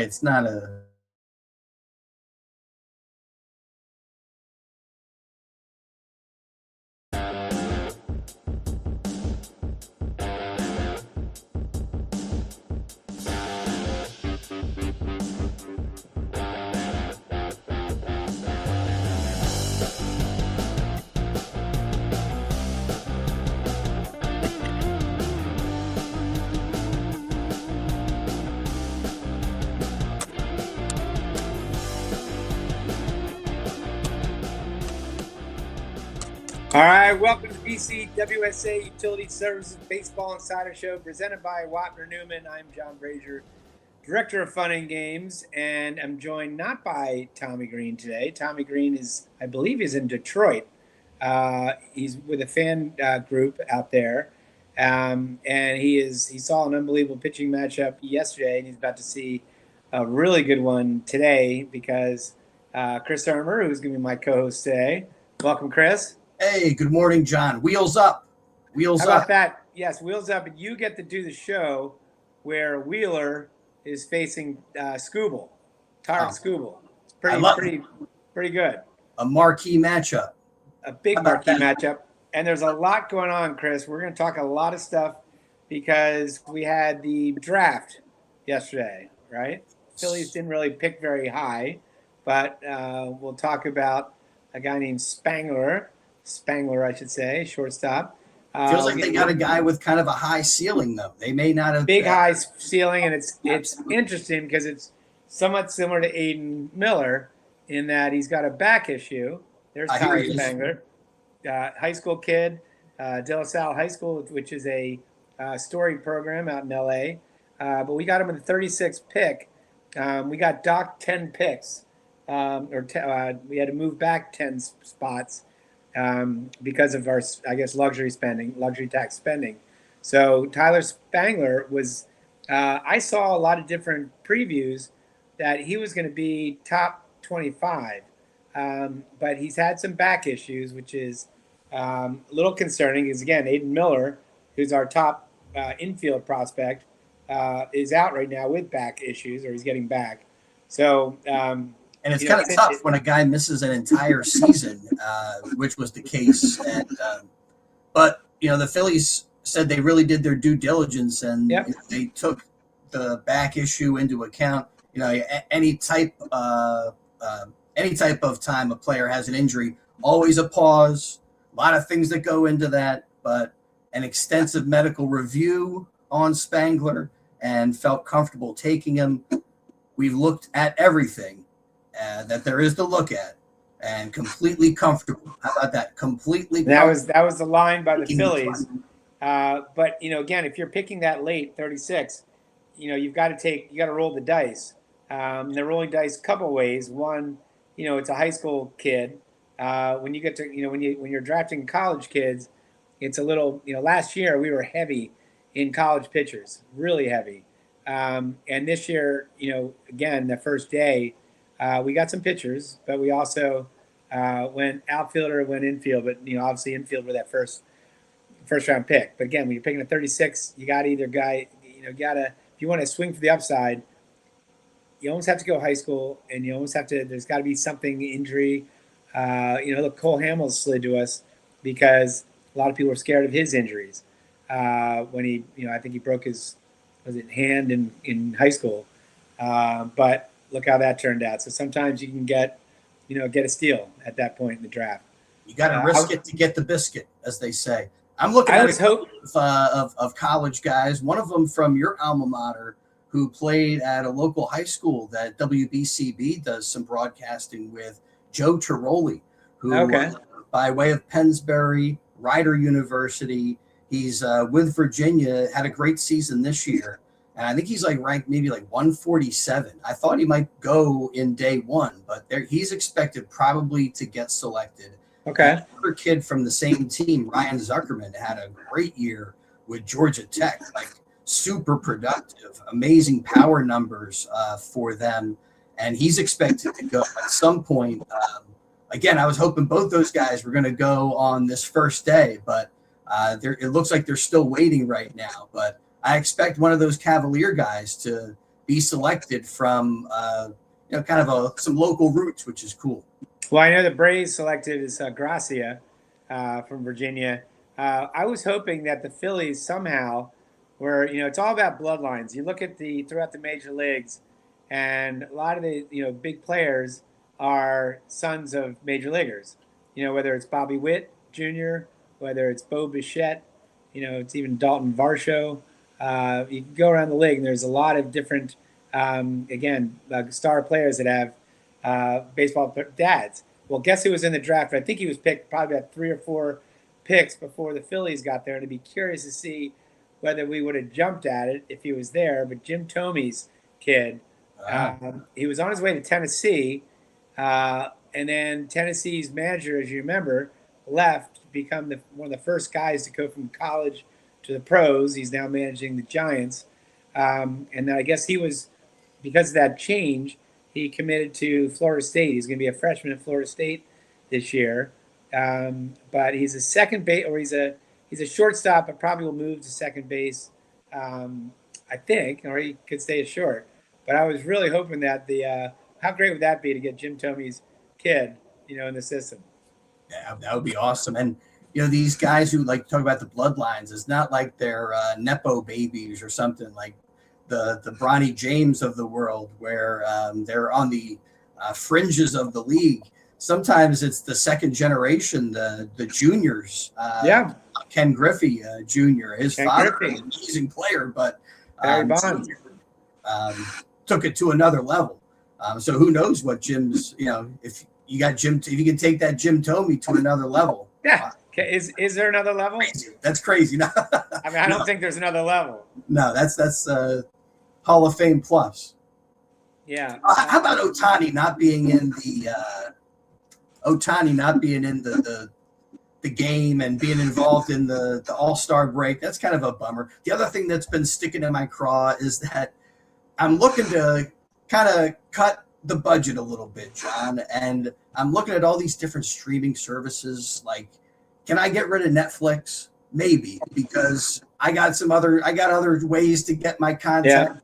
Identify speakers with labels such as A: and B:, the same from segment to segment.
A: it's not a.
B: All right, welcome to BCWSA Utility Services Baseball Insider Show presented by Wapner Newman. I'm John Brazer, Director of Fun and Games, and I'm joined not by Tommy Greene today. Tommy Greene is, I believe, he's in Detroit. He's with a fan group out there, and he saw an unbelievable pitching matchup yesterday, and he's about to see a really good one today because Chris Armour, who's going to be my co-host today. Welcome, Chris.
A: Hey, good morning, John. Wheels up. Wheels
B: up. How about
A: up.
B: that? Yes, wheels up. And you get to do the show where Wheeler is facing Skubal, Tarek Skubal. It's pretty good.
A: A marquee matchup.
B: A big marquee matchup. And there's a lot going on, Chris. We're going to talk a lot of stuff because we had the draft yesterday, right? Phillies didn't really pick very high, but we'll talk about a guy named Spangler, I should say, shortstop.
A: Feels like they got a guy with kind of a high ceiling, though. They may not have
B: big high ceiling, and it's interesting because it's somewhat similar to Aiden Miller in that he's got a back issue. There's Tyler Spangler, high school kid, De La Salle High School, which is a storied program out in LA. But we got him in the 36th pick. We got docked 10 picks, we had to move back 10 spots. Because of our, I guess, luxury tax spending. So Tyler Spangler was, I saw a lot of different previews that he was going to be top 25, but he's had some back issues, which is a little concerning because, again, Aiden Miller, who's our top infield prospect, is out right now with back issues, or he's getting back. So,
A: and it's kind of tough when a guy misses an entire season, which was the case. And but the Phillies said they really did their due diligence and they took the back issue into account. Any type of time a player has an injury, always a pause. A lot of things that go into that, but an extensive medical review on Spangler and felt comfortable taking him. We've looked at everything that there is to look at, and completely comfortable. How about that? Completely.
B: That was the line by the Phillies. But again, if you're picking that late, 36, you've got to roll the dice. They're rolling dice a couple ways. One, it's a high school kid. When you get to when you're drafting college kids, it's a little. Last year we were heavy in college pitchers, really heavy. And this year, again, the first day. We got some pitchers, but we also went outfielder, went infield. But obviously infield with that first round pick. But again, when you're picking a 36, you got either guy. If you want to swing for the upside, you almost have to go high school, and you almost have to. There's got to be something injury. Look, Cole Hamels slid to us because a lot of people were scared of his injuries when he. I think he broke his hand in high school, but. Look how that turned out. So sometimes you can get a steal at that point in the draft.
A: You got to risk it to get the biscuit, as they say. I'm looking at of college guys. One of them from your alma mater who played at a local high school that WBCB does some broadcasting with, Joe Tiroli, who by way of Pennsbury, Rider University, he's with Virginia, had a great season this year. And I think he's ranked maybe 147. I thought he might go in day one, but he's expected probably to get selected.
B: Okay.
A: Another kid from the same team, Ryan Zuckerman, had a great year with Georgia Tech, super productive, amazing power numbers for them. And he's expected to go at some point. Again, I was hoping both those guys were going to go on this first day, but it looks like they're still waiting right now. But I expect one of those Cavalier guys to be selected from kind of some local roots, which is cool.
B: Well, I know the Braves selected is Gracia from Virginia. I was hoping that the Phillies somehow were, it's all about bloodlines. You look at throughout the major leagues, and a lot of the big players are sons of major leaguers. Whether it's Bobby Witt Jr., whether it's Bo Bichette, it's even Dalton Varsho. You can go around the league, and there's a lot of different, star players that have baseball dads. Well, guess who was in the draft? I think he was picked probably about 3 or 4 picks before the Phillies got there. And I'd be curious to see whether we would have jumped at it if he was there. But Jim Thome's kid, he was on his way to Tennessee. And then Tennessee's manager, as you remember, left to become one of the first guys to go from college to the pros. He's now managing the Giants. And then I guess he was, because of that change, he committed to Florida State. He's going to be a freshman at Florida State this year. But he's a second base, or he's a shortstop, but probably will move to second base, I think, or he could stay as short. But I was really hoping that how great would that be to get Jim Thome's kid, in the system?
A: Yeah, that would be awesome. And these guys who like talk about the bloodlines, it's not like they're nepo babies or something like the Bronny James of the world, where they're on the fringes of the league. Sometimes it's the second generation, the juniors. Ken Griffey Jr., his father, was an amazing player, but took it to another level. So who knows what Jim's, if you can take that Jim Thome to another level.
B: Yeah. Is there another level?
A: Crazy. That's crazy. No.
B: I mean, I don't think there's another level.
A: No, that's Hall of Fame plus.
B: Yeah.
A: How about Ohtani not being in the game and being involved in the All-Star break? That's kind of a bummer. The other thing that's been sticking in my craw is that I'm looking to kind of cut the budget a little bit, John, and I'm looking at all these different streaming services. Like, can I get rid of Netflix? Maybe, because I got other ways to get my content. Yeah.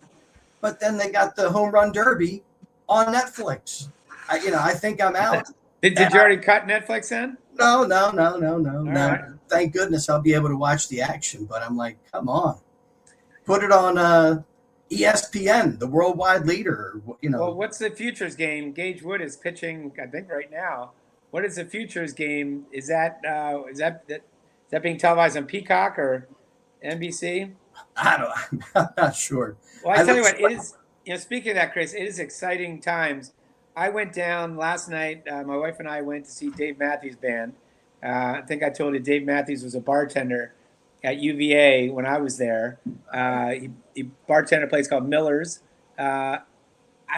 A: But then they got the Home Run Derby on Netflix. I think I'm out.
B: Did you already cut Netflix then?
A: No. Right. Thank goodness I'll be able to watch the action. But I'm like, come on, put it on ESPN, the worldwide leader.
B: Well, what's the futures game? Gage Wood is pitching, I think, right now. What is the futures game? Is that being televised on Peacock or NBC?
A: I'm not sure.
B: Well, I tell you what, it is. Speaking of that, Chris, it is exciting times. I went down last night. My wife and I went to see Dave Matthews Band. I think I told you Dave Matthews was a bartender at UVA when I was there. He bartended a place called Miller's. I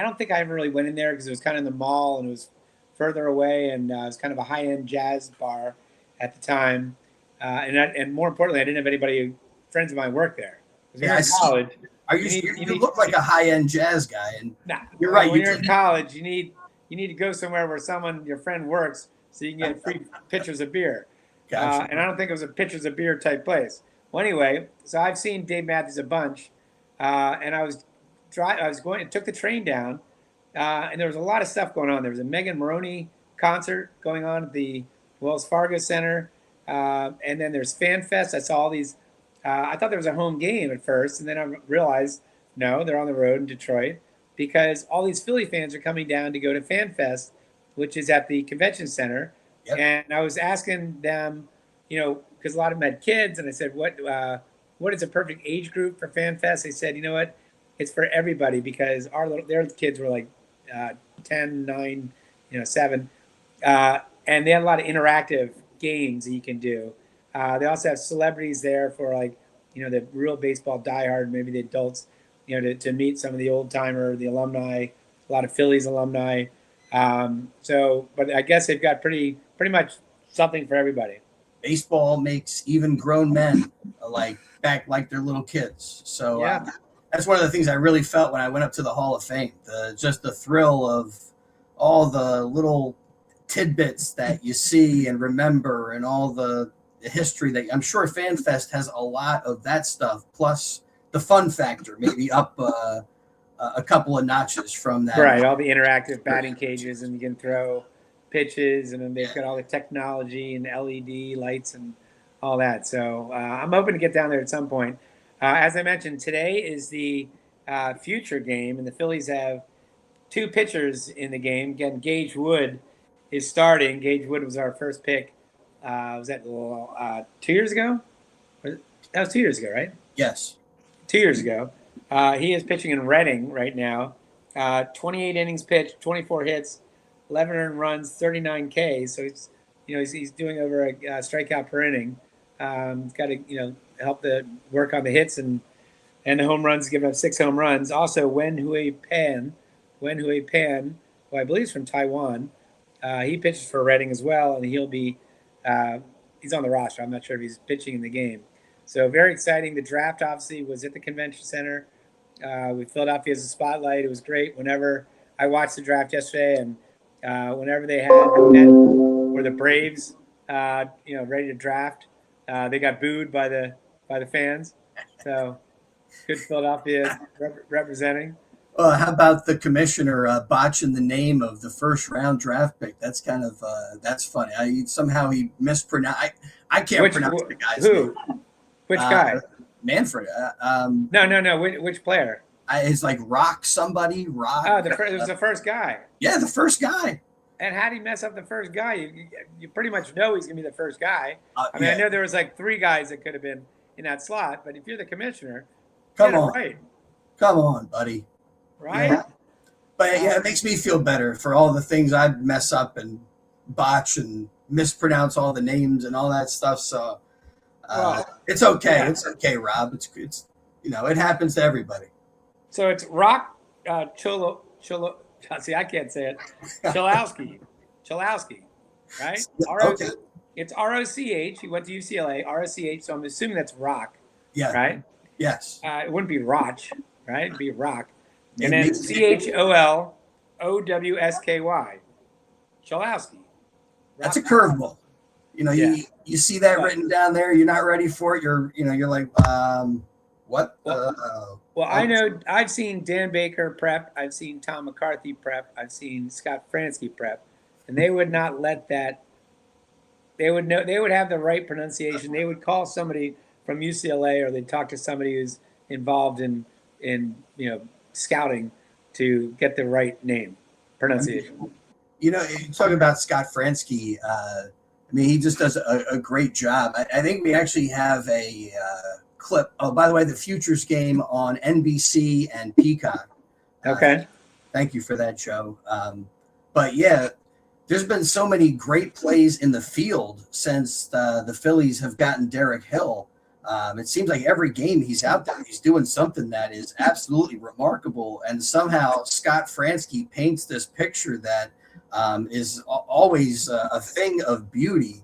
B: don't think I ever really went in there because it was kind of in the mall and it was further away, and it was kind of a high-end jazz bar at the time. And more importantly, I didn't have anybody, friends of mine, work there. Because when you're in college,
A: you look like a high-end jazz guy, and you're
B: right. When you're in college, you need to go somewhere where your friend works, so you can get free pitchers of beer. Gotcha. And I don't think it was a pitchers of beer type place. Well, anyway, so I've seen Dave Matthews a bunch, and I took the train down, and there was a lot of stuff going on. There was a Megan Maroney concert going on at the Wells Fargo Center, and then there's Fan Fest. I saw all these. I thought there was a home game at first, and then I realized, no, they're on the road in Detroit because all these Philly fans are coming down to go to Fan Fest, which is at the convention center. Yep. And I was asking them, because a lot of them had kids, and I said, what is a perfect age group for Fan Fest? They said, you know what, it's for everybody because their kids were like 10, 9, 7. And they had a lot of interactive games that you can do. They also have celebrities there for the real baseball diehard, maybe the adults, to meet some of the old timer, the alumni, a lot of Phillies alumni. But I guess they've got pretty much something for everybody.
A: Baseball makes even grown men back like they're little kids. So that's one of the things I really felt when I went up to the Hall of Fame. Just the thrill of all the little tidbits that you see and remember, and all the history that I'm sure FanFest has a lot of that stuff, plus the fun factor, maybe up a couple of notches from that.
B: Right, all the interactive batting cages, and you can throw pitches, and then they've got all the technology and LED lights and all that. So I'm hoping to get down there at some point. As I mentioned, today is the future game, and the Phillies have two pitchers in the game. Again, Gage Wood is starting. Gage Wood was our first pick. Was that 2 years ago? That was 2 years ago, right?
A: Yes.
B: 2 years ago. He is pitching in Reading right now. 28 innings pitched, 24 hits, 11 earned runs, 39 Ks. So he's doing over a strikeout per inning. He's got to help work on the hits and the home runs. Giving up 6 home runs. Also, Wen-Hui Pan, who I believe is from Taiwan. He pitches for Reading as well, and he'll be he's on the roster. I'm not sure if he's pitching in the game. So very exciting. The draft obviously was at the convention center with Philadelphia as a spotlight. It was great. Whenever I watched the draft yesterday, and whenever they had or the Braves, ready to draft, they got booed by the fans. So good Philadelphia representing.
A: How about the commissioner botching the name of the first round draft pick? That's kind of that's funny. Somehow he mispronounced. I can't pronounce the guy's name.
B: Which guy?
A: Manfred.
B: No. Which player?
A: It's like Rock somebody. Rock.
B: Oh, it was the first guy.
A: Yeah, the first guy.
B: And how do you mess up the first guy? You pretty much know he's going to be the first guy. I
A: yeah.
B: I know there was like 3 guys that could have been in that slot, but if you're the commissioner,
A: come on,
B: right.
A: Come on, buddy.
B: Right.
A: Yeah. But it makes me feel better for all the things I mess up and botch and mispronounce all the names and all that stuff. So it's okay. Yeah. It's okay, Rob. It's it happens to everybody.
B: So it's Rock Cholo. See, I can't say it. Cholowski, right?
A: Okay.
B: It's ROCH. He went to UCLA. ROCH. So I'm assuming that's Rock.
A: Yeah.
B: Right.
A: Yes.
B: It wouldn't be Roch, right? It'd be Rock. And then CHOLOWSKY. Cholowski.
A: That's a curveball. You see that written down there. You're not ready for it. You're like, what?
B: Well, I know I've seen Dan Baker prep. I've seen Tom McCarthy prep. I've seen Scott Fransky prep, and they would not let that. They would know. They would have the right pronunciation. They would call somebody from UCLA, or they'd talk to somebody who's involved in scouting to get the right name pronunciation.
A: You're talking about Scott Fransky. He just does a great job. I think we actually have a clip. Oh, by the way, the Futures game on NBC and Peacock.
B: Okay.
A: Thank you for that, Joe. But yeah, there's been so many great plays in the field since the Phillies have gotten Derek Hill. It seems like every game he's out there, he's doing something that is absolutely remarkable. And somehow Scott Fransky paints this picture that is always a thing of beauty.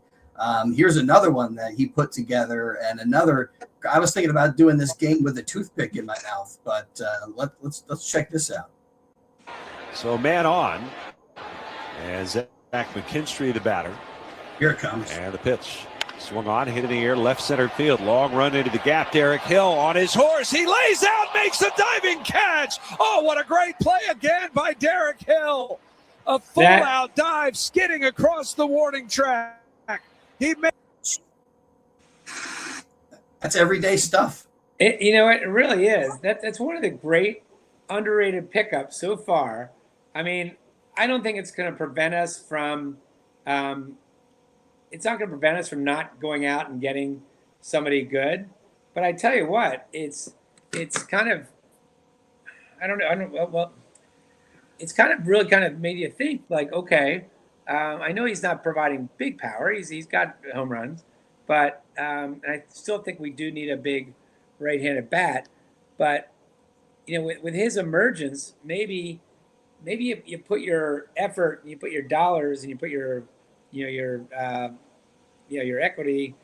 A: Here's another one that he put together, and another. I was thinking about doing this game with a toothpick in my mouth, but let's check this out.
C: So man on, and Zach McKinstry, the batter.
A: Here it comes.
C: And the pitch. Swung on, hit in the air, left center field. Long run into the gap. Derek Hill on his horse. He lays out, makes a diving catch. Oh, what a great play again by Derek Hill. A full-out dive, skidding across the warning track.
A: That's everyday stuff.
B: It really is. That's one of the great underrated pickups so far. I don't think it's going to prevent us from. It's not going to prevent us from not going out and getting somebody good. But I tell you what, it's kind of. I don't know. Well, it's kind of made you think like, okay, I know he's not providing big power. He's got home runs, but and I still think we do need a big right-handed bat. But with his emergence, maybe you put your effort, and you put your dollars, and you put your equity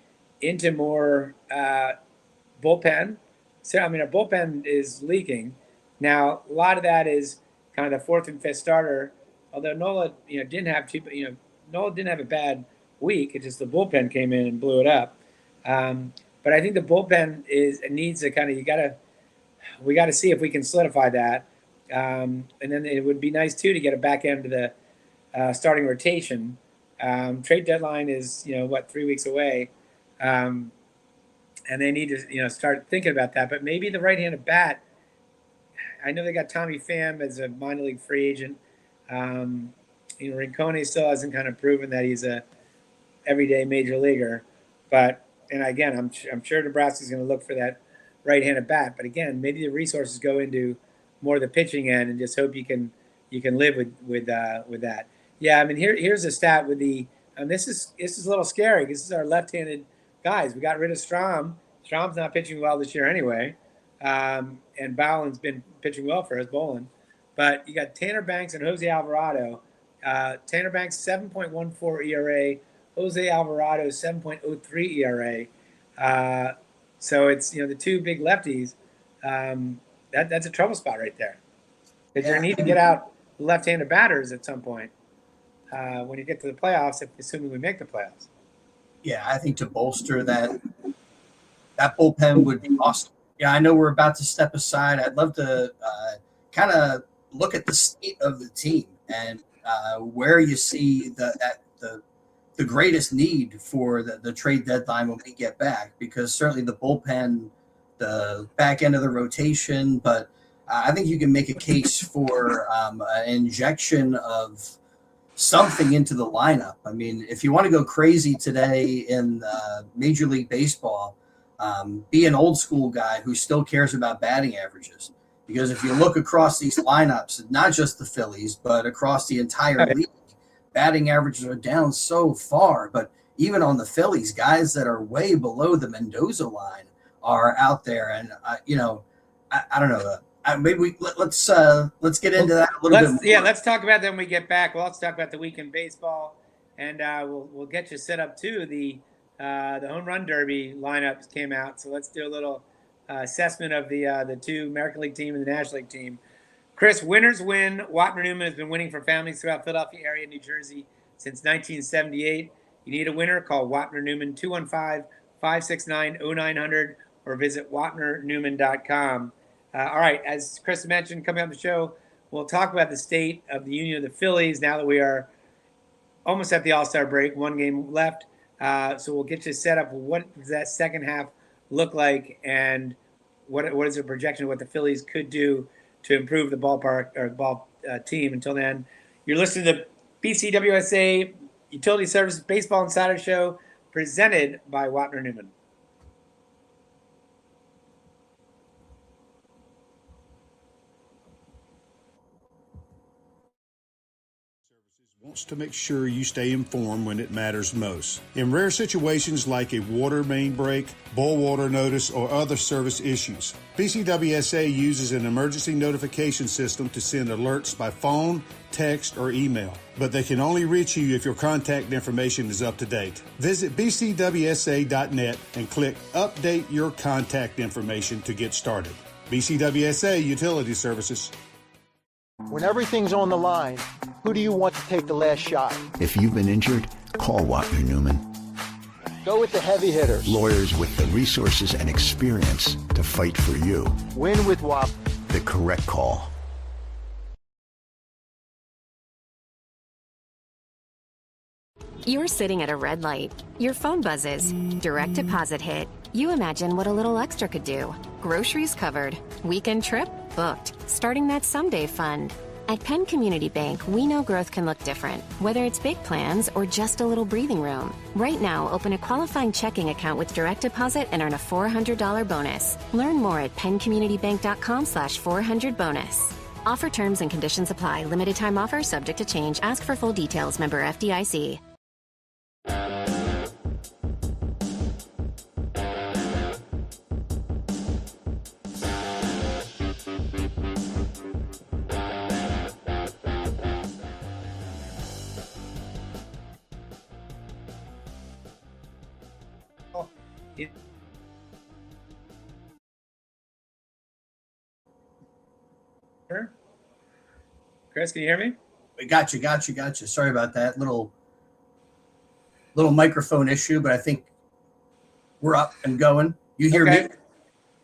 B: into more bullpen. So our bullpen is leaking now. A lot of that is kind of the 4th and 5th starter. Although Nola, didn't have a bad week. It's just the bullpen came in and blew it up. But I think the bullpen needs a kind of we got to see if we can solidify that. And then it would be nice too to get a back end to the starting rotation. Trade deadline is 3 weeks away, and they need to start thinking about that. But maybe the right-handed bat. I know they got Tommy Pham as a minor league free agent. Rincon still hasn't kind of proven that he's a everyday major leaguer. But and again, I'm sure Nebraska's going to look for that right-handed bat. But again, maybe the resources go into more of the pitching end, and just hope you can live with that. Yeah, I mean here's a stat with the. This is a little scary. This is our left-handed guys. We got rid of Strom. Strom's not pitching well this year anyway. And Bowlen's been pitching well for us, Bolin. But you got Tanner Banks and Jose Alvarado. Tanner Banks, 7.14 ERA. Jose Alvarado, 7.03 ERA. So it's, the two big lefties. That's a trouble spot right there. Because you need to get out left-handed batters at some point when you get to the playoffs, assuming we make the playoffs.
A: Yeah, I think to bolster that bullpen would be awesome. Yeah, I know we're about to step aside. I'd love to kind of look at the state of the team and where you see the greatest need for the trade deadline when we get back, because certainly the bullpen, the back end of the rotation, but I think you can make a case for an injection of something into the lineup. I mean, if you want to go crazy today in Major League Baseball, be an old school guy who still cares about batting averages. Because if you look across these lineups, not just the Phillies, but across the entire league, batting averages are down so far. But even on the Phillies, guys that are way below the Mendoza line are out there. And, I don't know. Maybe let's get into that a little bit more.
B: Yeah, let's talk about that when we get back. Well, let's talk about the weekend baseball. And we'll get you set up, too. The home run derby lineups came out, so let's do a little assessment of the two American League team and the National League team. Chris, winners win. Wapner Newman has been winning for families throughout Philadelphia area, New Jersey since 1978. You need a winner, call Wapner Newman 215-569-0900 or visit wapnernewman.com. All right, as Chris mentioned, coming up on the show, we'll talk about the state of the union of the Phillies now that we are almost at the All-Star break, one game left. So we'll get you set up. What does that second half look like, and what is the projection of what the Phillies could do to improve the ballpark or ball team? Until then, you're listening to BCWSA Utility Services Baseball Insider Show, presented by Wapner Newman.
D: Wants to make sure you stay informed when it matters most. In rare situations like a water main break, boil water notice, or other service issues, BCWSA uses an emergency notification system to send alerts by phone, text, or email. But they can only reach you if your contact information is up to date. Visit bcwsa.net and click Update Your Contact Information to get started. BCWSA Utility Services.
E: When everything's on the line, who do you want to take the last shot?
F: If you've been injured, call Wapner Newman.
E: Go with the heavy hitters.
F: Lawyers with the resources and experience to fight for you.
E: Win with Wap.
F: The correct call.
G: You're sitting at a red light. Your phone buzzes. Direct deposit hit. You imagine what a little extra could do. Groceries covered. Weekend trip booked. Starting that someday fund. At Penn Community Bank, we know growth can look different, whether it's big plans or just a little breathing room. Right now, open a qualifying checking account with direct deposit and earn a $400 bonus. Learn more at PennCommunityBank.com/400bonus. Offer terms and conditions apply. Limited time offer subject to change. Ask for full details. Member FDIC.
B: Chris, can you hear me?
A: Got you. Sorry about that little microphone issue, but I think we're up and going. You hear me?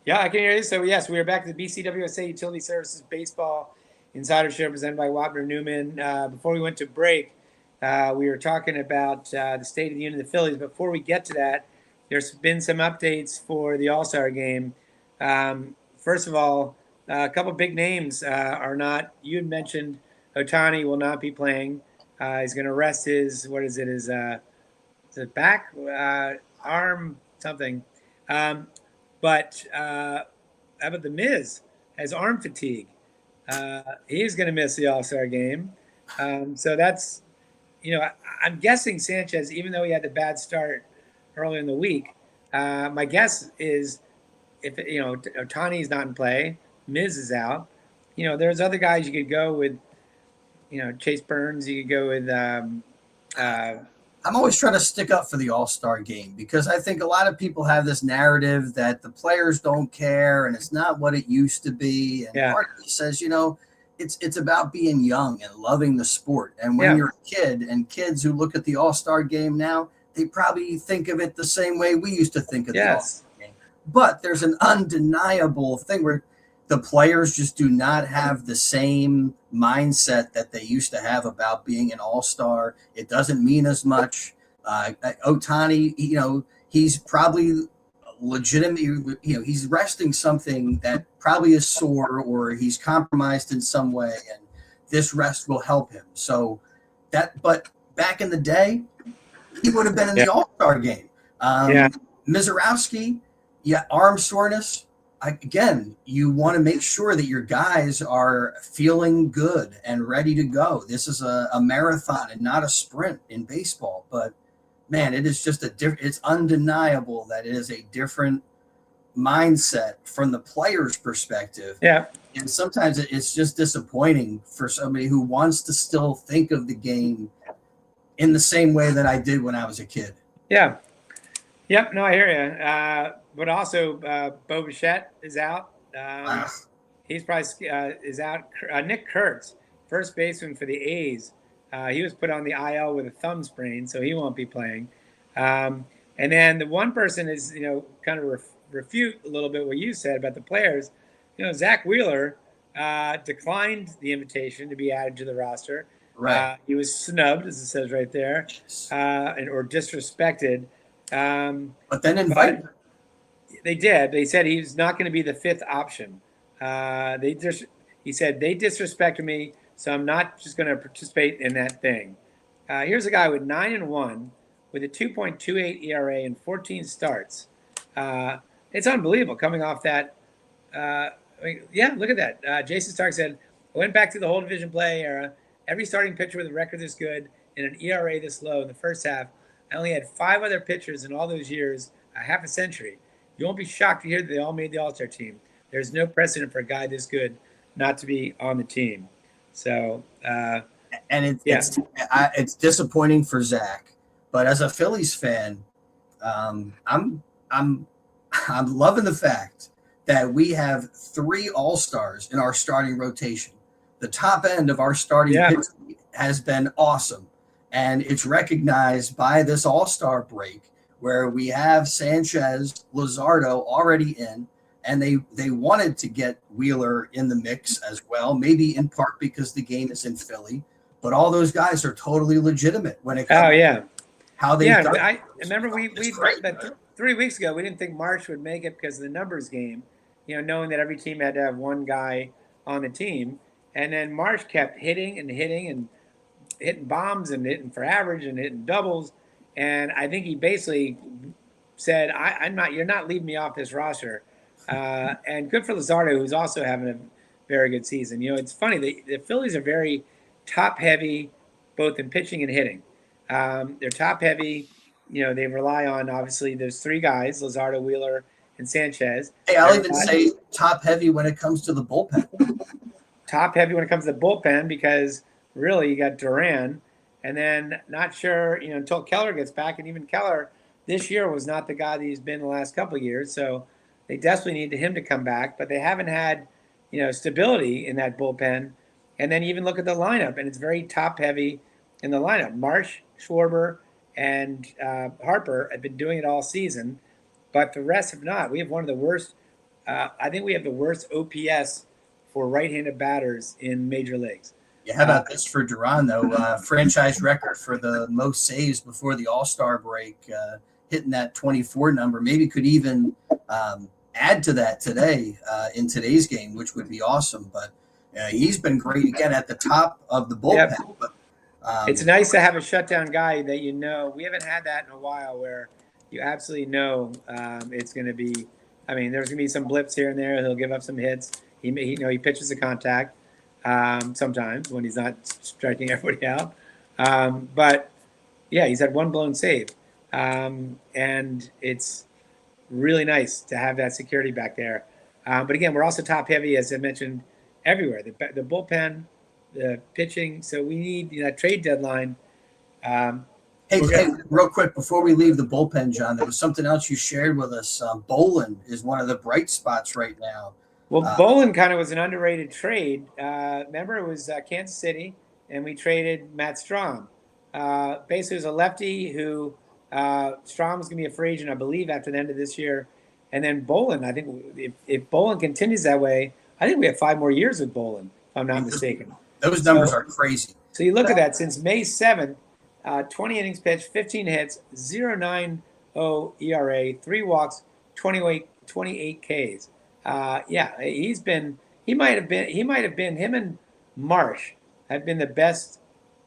B: Yeah, I can hear you. So yes, we are back to the BCWSA Utility Services Baseball Insider Show presented by Wapner Newman. Before we went to break, we were talking about the State of the Union of the Phillies. Before we get to that, there's been some updates for the All-Star game. First of all, a couple big names are not. You had mentioned Ohtani will not be playing. He's going to rest his, is it back, arm, something. But how about the Miz has arm fatigue? He's going to miss the All-Star game. So that's, I'm guessing Sanchez, even though he had the bad start early in the week, my guess is if, Ohtani's not in play, Miz is out. There's other guys you could go with, Chase Burns, you could go with.
A: I'm always trying to stick up for the All-Star game because I think a lot of people have this narrative that the players don't care and it's not what it used to be. And part of me says, it's about being young and loving the sport. And when you're a kid, and kids who look at the All-Star game now, they probably think of it the same way we used to think of the All-Star game. But there's an undeniable thing where the players just do not have the same mindset that they used to have about being an all-star. It doesn't mean as much. Ohtani, he's probably legitimate. He's resting something that probably is sore or he's compromised in some way, and this rest will help him. So but back in the day, he would have been in the All-Star game. Mizorowski, arm soreness. Again, you want to make sure that your guys are feeling good and ready to go. This is a marathon and not a sprint in baseball. But, man, it is just it's undeniable that it is a different mindset from the player's perspective.
B: Yeah.
A: And sometimes it's just disappointing for somebody who wants to still think of the game in the same way that I did when I was a kid.
B: Yeah. Yep. No, I hear you. But also, Bo Bichette is out. He's probably is out. Nick Kurtz, first baseman for the A's, he was put on the IL with a thumb sprain, so he won't be playing. And then the one person is, kind of refute a little bit what you said about the players. Zach Wheeler declined the invitation to be added to the roster.
A: Right.
B: He was snubbed, as it says right there, or disrespected.
A: But then invited.
B: They did. They said he's not going to be the fifth option. He said they disrespected me, so I'm not just going to participate in that thing. Here's a guy with 9-1, with a 2.28 ERA and 14 starts. It's unbelievable coming off that. Look at that. Jason Stark said, I went back to the whole division play era. Every starting pitcher with a record this good and an ERA this low in the first half. I only had 5 other pitchers in all those years, a half a century. You won't be shocked to hear that they all made the All-Star team. There's no precedent for a guy this good not to be on the team. So,
A: it's disappointing for Zach, but as a Phillies fan, I'm loving the fact that we have 3 All-Stars in our starting rotation. The top end of our starting pitching has been awesome, and it's recognized by this All-Star break, where we have Sanchez, Luzardo already in, and they wanted to get Wheeler in the mix as well, maybe in part because the game is in Philly, but all those guys are totally legitimate when it comes to how they done.
B: I remember we 3 weeks ago, we didn't think March would make it because of the numbers game, knowing that every team had to have one guy on the team. And then March kept hitting and hitting bombs and hitting for average and hitting doubles. And I think he basically said, you're not leaving me off this roster. And good for Luzardo, who's also having a very good season. It's funny, the Phillies are very top heavy, both in pitching and hitting. They're top heavy. They rely on, obviously, there's 3 guys, Luzardo, Wheeler, and Sanchez.
A: Hey, I'll even say top heavy when it comes to the bullpen.
B: Top heavy when it comes to the bullpen because really you got Duran. And then not sure, until Keller gets back. And even Keller this year was not the guy that he's been the last couple of years. So they desperately need him to come back. But they haven't had, stability in that bullpen. And then even look at the lineup. And it's very top-heavy in the lineup. Marsh, Schwarber, and Harper have been doing it all season. But the rest have not. We have one of the worst. I think we have the worst OPS for right-handed batters in major leagues.
A: Yeah, how about this for Duran, though? Franchise record for the most saves before the All-Star break, hitting that 24 number. Maybe could even add to that today in today's game, which would be awesome. But he's been great again at the top of the bullpen.
B: Yep.
A: But,
B: it's nice to have a shutdown guy that we haven't had that in a while, where you absolutely know it's going to be. I mean, there's going to be some blips here and there. He'll give up some hits. He pitches a contact sometimes when he's not striking everybody out. But yeah, he's had one blown save, and it's really nice to have that security back there. But again, we're also top heavy, as I mentioned, everywhere. The bullpen, the pitching. So we need that trade deadline.
A: Hey, real quick, before we leave the bullpen, John, there was something else you shared with us. Bolin is one of the bright spots right now.
B: Well, Bolin kind of was an underrated trade. Remember, it was Kansas City, and we traded Matt Strahm. Basically, it was a lefty who Strahm was going to be a free agent, I believe, after the end of this year. And then Bolin, I think if Bolin continues that way, I think we have 5 more years with Bolin, if I'm not mistaken.
A: Those numbers are crazy.
B: So you look at that, since May 7th, 20 innings pitched, 15 hits, 0.90 ERA, 3 walks, 28 Ks. He might have been him and Marsh have been the best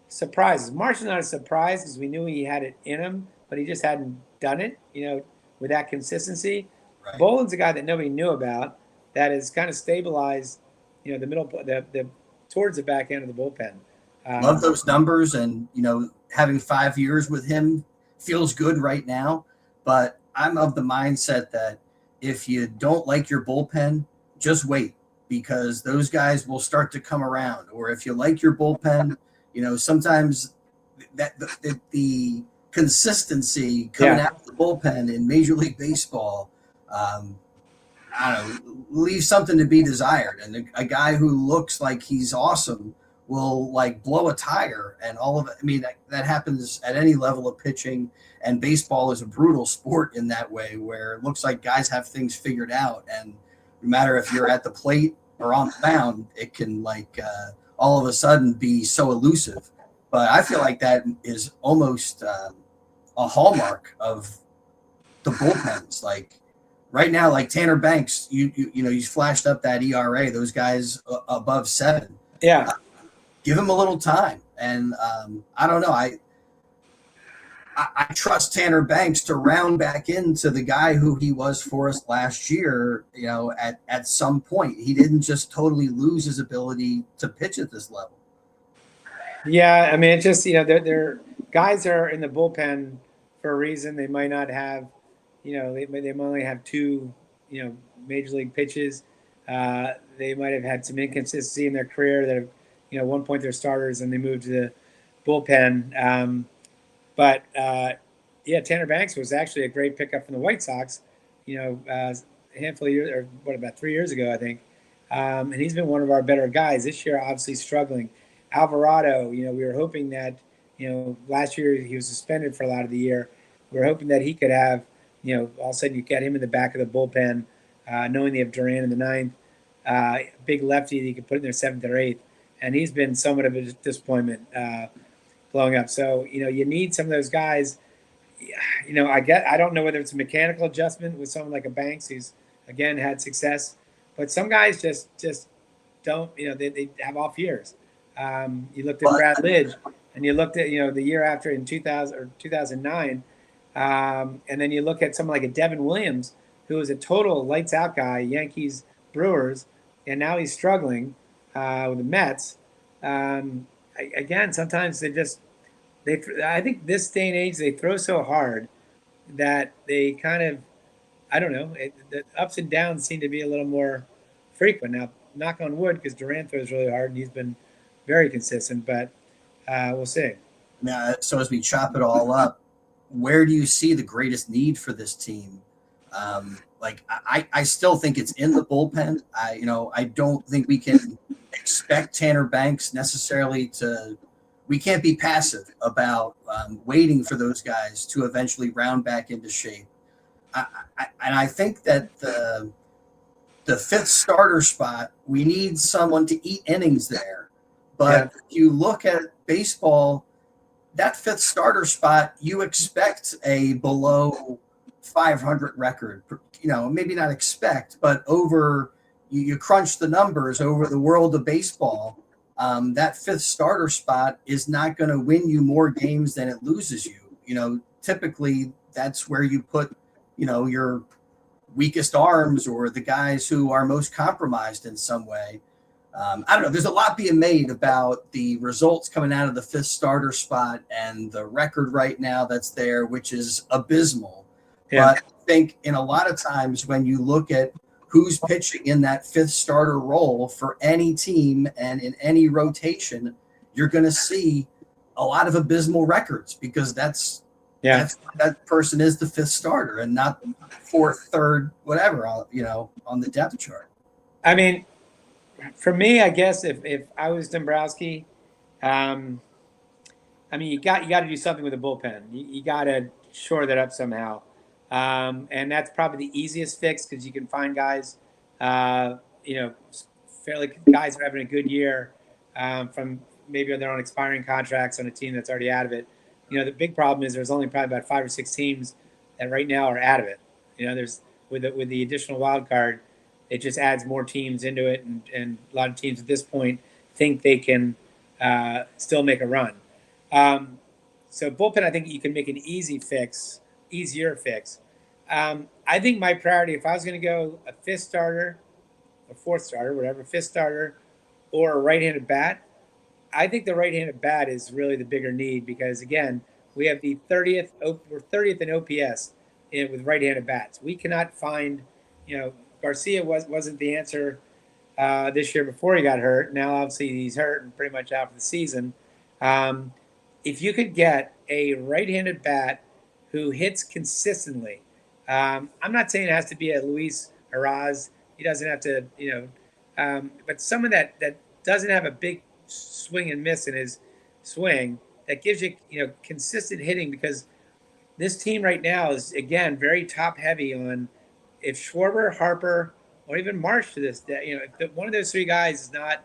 B: surprises. Marsh is not a surprise because we knew he had it in him, but he just hadn't done it, with that consistency. Right. Bolin's a guy that nobody knew about that has kind of stabilized, the middle, the towards the back end of the bullpen.
A: Love those numbers, and having 5 years with him feels good right now. But I'm of the mindset that if you don't like your bullpen, just wait, because those guys will start to come around. Or if you like your bullpen, sometimes that the consistency coming out of the bullpen in Major League Baseball, I don't know, leaves something to be desired. And a guy who looks like he's awesome will blow a tire, and all of it. I mean, that happens at any level of pitching, and baseball is a brutal sport in that way, where it looks like guys have things figured out, and no matter if you're at the plate or on the mound, it can all of a sudden be so elusive. But I feel like that is almost a hallmark of the bullpens. Right now, Tanner Banks, he's flashed up that ERA. Those guys above 7.
B: Yeah.
A: Give him a little time, and I don't know. I trust Tanner Banks to round back into the guy who he was for us last year. At some point, he didn't just totally lose his ability to pitch at this level.
B: Yeah, I mean, it's just they're guys are in the bullpen for a reason. They might not have, they might only have 2, major league pitches. They might have had some inconsistency in their career that have. At one point they're starters and they moved to the bullpen. Tanner Banks was actually a great pickup from the White Sox, a handful of years, or about 3 years ago, I think. And he's been one of our better guys this year, obviously struggling. Alvarado, we were hoping that, last year he was suspended for a lot of the year. We were hoping that he could have, all of a sudden you get him in the back of the bullpen, knowing they have Duran in the 9th, big lefty that you could put in their 7th or 8th. And he's been somewhat of a disappointment blowing up. So, you need some of those guys. I don't know whether it's a mechanical adjustment with someone like a Banks who's, again, had success. But some guys just don't, they have off years. You looked at Brad Lidge, and you looked at, the year after in 2000 or 2009. And then you look at someone like a Devin Williams, who was a total lights-out guy, Yankees, Brewers, and now he's struggling. With the Mets, again, sometimes I think this day and age, they throw so hard that they kind of, I don't know, the ups and downs seem to be a little more frequent. Now, knock on wood, because Durant throws really hard and he's been very consistent, but we'll see.
A: Now, so as we chop it all up, where do you see the greatest need for this team? I still think it's in the bullpen. I don't think we can expect Tanner Banks necessarily we can't be passive about waiting for those guys to eventually round back into shape. I think that the the fifth starter spot, we need someone to eat innings there. But if you look at baseball, that fifth starter spot, you expect a below 500 record. Maybe not expect, but over you crunch the numbers over the world of baseball. That fifth starter spot is not going to win you more games than it loses you. Typically that's where you put, your weakest arms or the guys who are most compromised in some way. I don't know. There's a lot being made about the results coming out of the fifth starter spot and the record right now that's there, which is abysmal. Yeah. But I think in a lot of times when you look at who's pitching in that fifth starter role for any team and in any rotation, you're going to see a lot of abysmal records because that person is the fifth starter and not fourth, third, whatever, on the depth chart.
B: I mean, for me, I guess if I was Dombrowski, you got to do something with the bullpen. You got to shore that up somehow. And that's probably the easiest fix because you can find guys, fairly guys who are having a good year from maybe they're on expiring contracts on a team that's already out of it. The big problem is there's only probably about 5 or 6 teams that right now are out of it. There's with the additional wild card, it just adds more teams into it, and a lot of teams at this point think they can still make a run. So bullpen, I think you can make an easier fix. I think my priority, if I was going to go a fifth starter, a fourth starter, whatever, fifth starter, or a right-handed bat, I think the right-handed bat is really the bigger need because, again, we have the 30th. We're 30th in OPS with right-handed bats. We cannot find, Garcia wasn't the answer this year before he got hurt. Now, obviously, he's hurt and pretty much out for the season. If you could get a right-handed bat who hits consistently, I'm not saying it has to be a Luis Arraez. He doesn't have to, but someone that doesn't have a big swing and miss in his swing that gives you, consistent hitting because this team right now is, again, very top heavy on if Schwarber, Harper, or even Marsh to this, if one of those 3 guys is not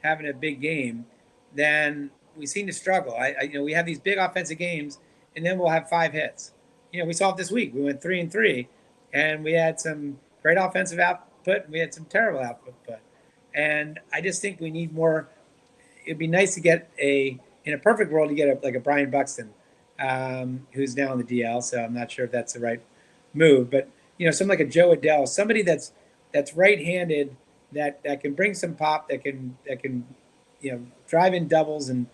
B: having a big game, then we seem to struggle. We have these big offensive games, and then we'll have 5 hits. We saw it this week. We went 3-3, and we had some great offensive output, and we had some terrible output. And I just think we need more. It'd be nice to get in a perfect world, to get a Brian Buxton, who's now on the DL. So I'm not sure if that's the right move, but something like a Joe Adele, somebody that's right-handed, that can bring some pop, that can drive in doubles and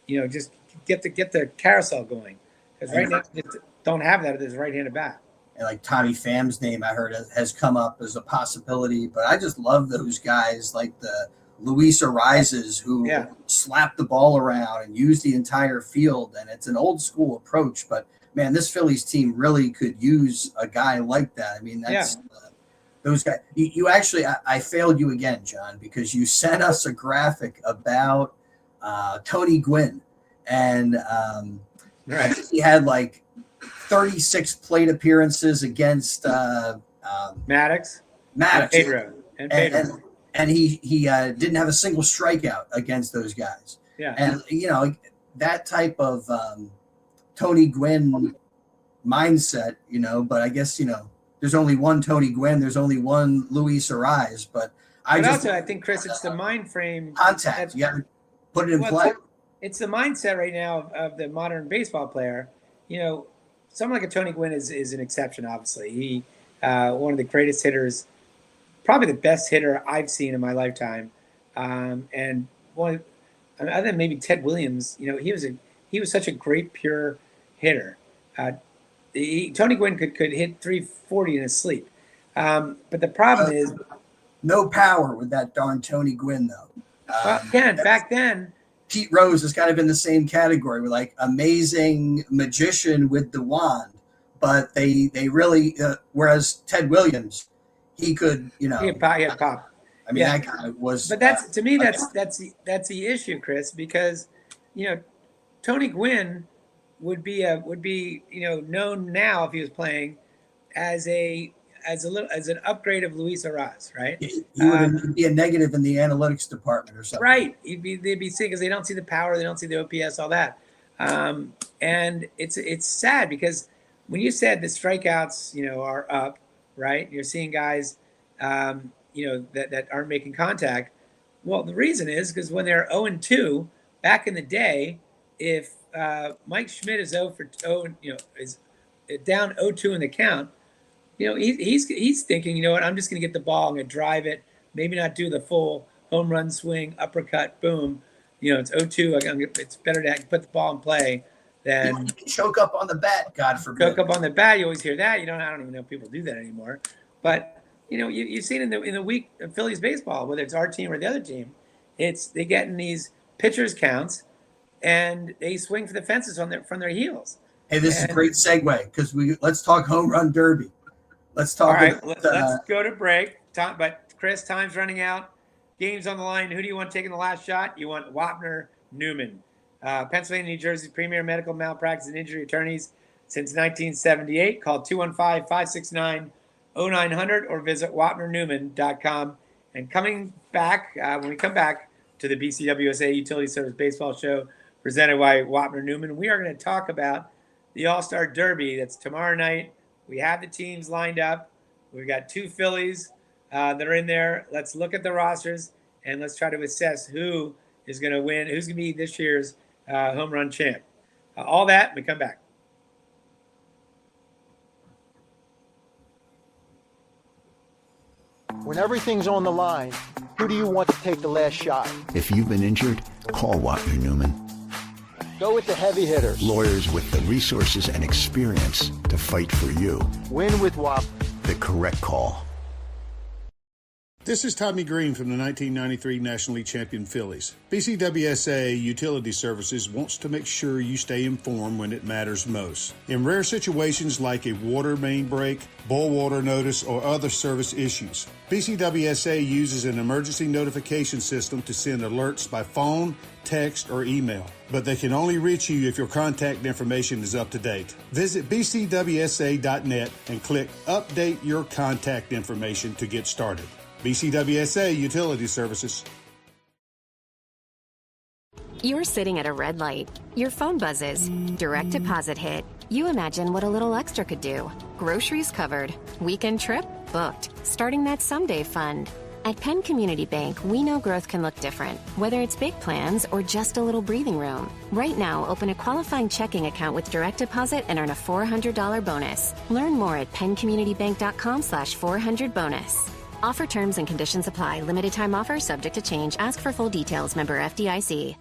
B: just get the carousel going. Because right now don't have that. There's right-handed bat.
A: And like Tommy Pham's name, I heard has come up as a possibility, but I just love those guys like the Luis Arraez's who slap the ball around and use the entire field. And it's an old school approach, but man, this Phillies team really could use a guy like that. I mean, that's those guys. You actually, I failed you again, John, because you sent us a graphic about Tony Gwynn, and I think he had like 36 plate appearances against
B: Maddox,
A: and
B: Pedro.
A: And he didn't have a single strikeout against those guys. Yeah, and that type of Tony Gwynn mindset, but I guess there's only one Tony Gwynn, there's only one Luis Arraez, but I
B: think, Chris, it's the mind frame
A: contact. You got to put it in play.
B: It's the mindset right now of the modern baseball player. Someone like a Tony Gwynn is an exception. Obviously, he one of the greatest hitters, probably the best hitter I've seen in my lifetime, and other than maybe Ted Williams, he was such a great pure hitter. Tony Gwynn could hit 340 in his sleep, but the problem is
A: no power with that darn Tony Gwynn though.
B: Again, back then,
A: Pete Rose is kind of in the same category with like amazing magician with the wand, but they really whereas Ted Williams, he could he had pop. I mean, that guy was. But
B: that's to me that's the issue, Chris, because Tony Gwynn would be known now if he was playing as a as an upgrade of Luis Arraez, right?
A: He would be a negative in the analytics department or something.
B: Right. They'd be seeing because they don't see the power, they don't see the OPS, all that. And it's sad because when you said the strikeouts, are up, right? You're seeing guys, that aren't making contact. Well, the reason is because when they're 0-2 back in the day, if Mike Schmidt is is down 0-2 in the count, he's thinking, I'm just going to get the ball, I'm going to drive it, maybe not do the full home run swing, uppercut, boom. It's 0-2. It's better to put the ball in play than
A: choke up on the bat. God forbid.
B: Choke up on the bat. You always hear that. I don't even know if people do that anymore. But you've seen in the week of Phillies baseball, whether it's our team or the other team, they get in these pitchers counts and they swing for the fences from their heels.
A: Hey, this is a great segue because let's talk home run derby. Let's talk.
B: All right, let's go to break. But Chris, time's running out. Game's on the line. Who do you want taking the last shot? You want Wapner, Newman. Pennsylvania, New Jersey's premier medical malpractice and injury attorneys since 1978. Call 215-569-0900 or visit wapnernewman.com. And coming back, when we come back to the BCWSA Utility Service Baseball Show presented by Wapner Newman, we are going to talk about the All-Star Derby. That's tomorrow night. We have the teams lined up. We've got 2 Phillies that are in there. Let's look at the rosters and let's try to assess who is going to win, who's going to be this year's home run champ. All that, we come back.
E: When everything's on the line, who do you want to take the last shot?
F: If you've been injured, call Wapner Newman.
E: Go with the heavy hitters.
F: Lawyers with the resources and experience to fight for you.
E: Win with Wapner.
F: The correct call.
D: This is Tommy Greene from the 1993 National League champion Phillies. BCWSA Utility Services wants to make sure you stay informed when it matters most. In rare situations like a water main break, boil water notice, or other service issues, BCWSA uses an emergency notification system to send alerts by phone, text, or email. But they can only reach you if your contact information is up to date. Visit bcwsa.net and click Update Your Contact Information to get started. BCWSA Utility Services.
G: You're sitting at a red light. Your phone buzzes. Direct deposit hit. You imagine what a little extra could do. Groceries covered. Weekend trip booked. Starting that someday fund. At Penn Community Bank, we know growth can look different, whether it's big plans or just a little breathing room. Right now, open a qualifying checking account with direct deposit and earn a $400 bonus. Learn more at PennCommunityBank.com/400bonus. Offer terms and conditions apply. Limited time offer subject to change. Ask for full details. Member FDIC.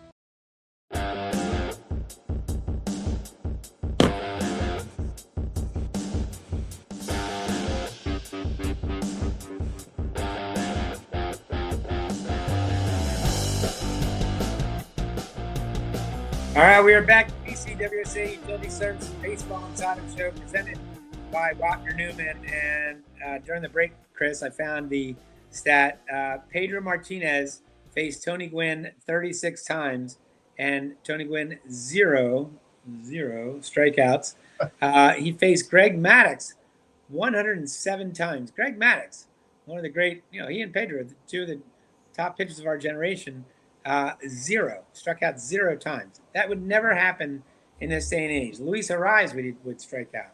B: All right, we are back to BCWSA Utility Services Baseball Insider Show presented by Wapner Newman. And during the break, Chris, I found the stat. Pedro Martinez faced Tony Gwynn 36 times, and Tony Gwynn zero strikeouts. He faced Greg Maddux 107 times. Greg Maddux, one of the great, he and Pedro, 2 of the top pitchers of our generation, struck out 0 times. That would never happen in this day and age. Luis Arraez would strike out.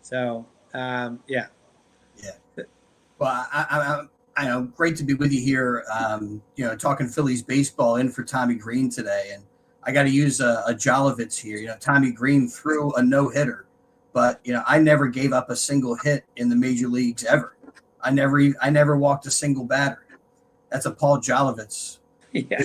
B: So, yeah.
A: Well, I know, great to be with you here. Talking Phillies baseball in for Tommy Greene today, and I got to use a Jolovitz here. Tommy Greene threw a no-hitter, but I never gave up a single hit in the major leagues ever. I never walked a single batter. That's a Paul Jolovitz.
B: Yeah.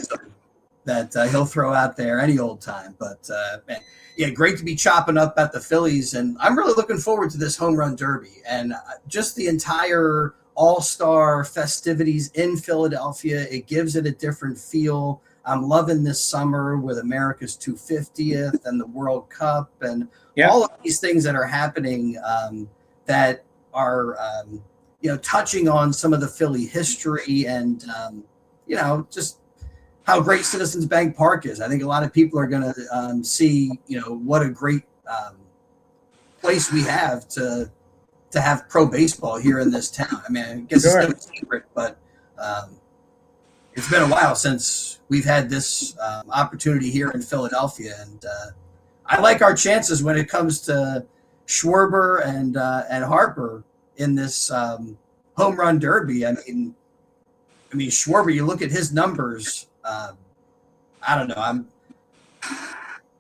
A: That he'll throw out there any old time. But, man, yeah, great to be chopping up at the Phillies. And I'm really looking forward to this home run derby and just the entire all-star festivities in Philadelphia. It gives it a different feel. I'm loving this summer with America's 250th and the World Cup and all of these things that are happening that are, touching on some of the Philly history and, just how great Citizens Bank Park is. I think a lot of people are going to see, what a great place we have to to have pro baseball here in this town. I mean, I guess
B: Sure.
A: it's no secret, but it's been a while since we've had this opportunity here in Philadelphia, and I like our chances when it comes to Schwarber and Harper in this home run derby. I mean, Schwarber. You look at his numbers. I don't know.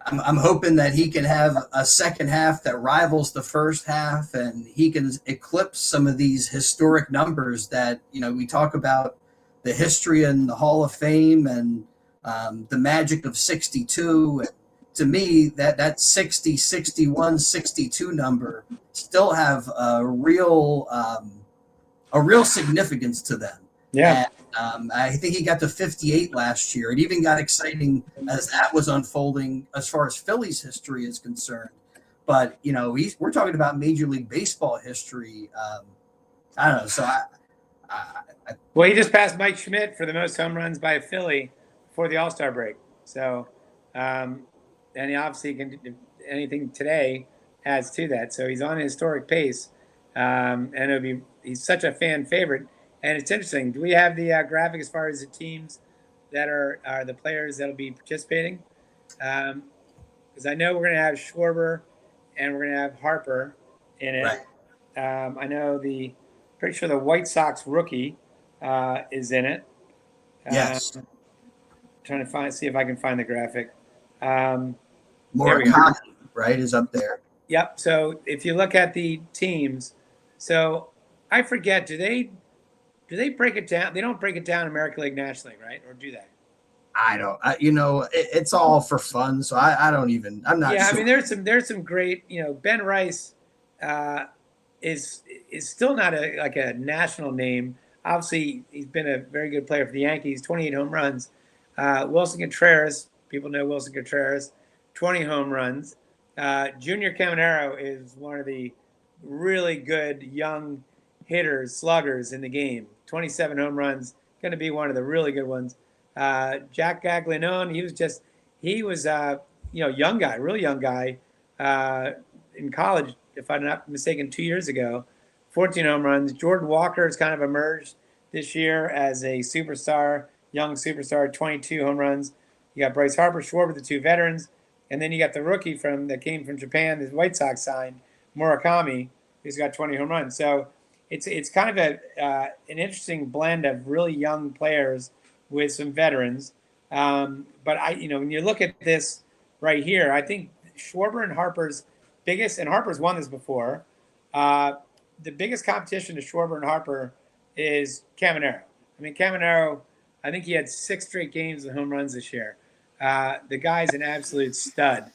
A: I'm hoping that he can have a second half that rivals the first half, and he can eclipse some of these historic numbers that, we talk about the history and the Hall of Fame and the magic of 62. To me, that 60, 61, 62 number still have a real significance to them.
B: Yeah.
A: And, I think he got to 58 last year. It even got exciting as that was unfolding as far as Phillies history is concerned. But, we're talking about Major League Baseball history. I don't know. So
B: well, he just passed Mike Schmidt for the most home runs by a Philly before the All-Star break. So, and he obviously can do anything today adds to that. So he's on a historic pace. And he's such a fan favorite. And it's interesting. Do we have the graphic as far as the teams that are the players that will be participating? Because I know we're going to have Schwarber and we're going to have Harper in it.
A: Right.
B: I know pretty sure the White Sox rookie is in it.
A: Yes.
B: Trying to see if I can find the graphic.
A: Murakami, right, is up there.
B: Yep. So if you look at the teams, so I forget, do they break it down? They don't break it down American League, National League, right? Or do they?
A: I don't. It's all for fun, so I don't even. I'm not.
B: Yeah,
A: sure.
B: I mean, there's some great. Ben Rice is still not a national name. Obviously, he's been a very good player for the Yankees. 28 home runs. Wilson Contreras, people know Wilson Contreras, 20 home runs. Junior Caminero is one of the really good young hitters, sluggers in the game. 27 home runs, going to be one of the really good ones. Jack Gaglianone, he was young guy, real young guy in college, if I'm not mistaken, 2 years ago. 14 home runs. Jordan Walker has kind of emerged this year as a superstar, young superstar, 22 home runs. You got Bryce Harper, Schwarber, the two veterans. And then you got the rookie that came from Japan, the White Sox signed, Murakami, who's got 20 home runs. So it's kind of an interesting blend of really young players with some veterans. But when you look at this right here, I think Schwarber and Harper's biggest, and Harper's won this before, the biggest competition to Schwarber and Harper is Caminero. I mean, Caminero, I think he had 6 straight games with home runs this year. The guy's an absolute stud.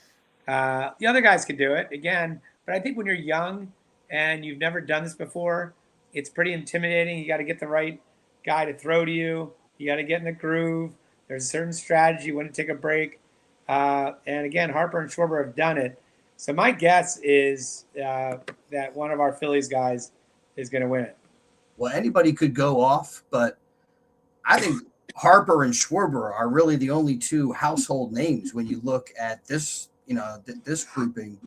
B: The other guys could do it again, but I think when you're young and you've never done this before, it's pretty intimidating. You got to get the right guy to throw to you. You got to get in the groove. There's a certain strategy when to take a break. And again, Harper and Schwarber have done it. So my guess is that one of our Phillies guys is going to win it.
A: Well, anybody could go off, but I think Harper and Schwarber are really the only two household names when you look at this, this grouping.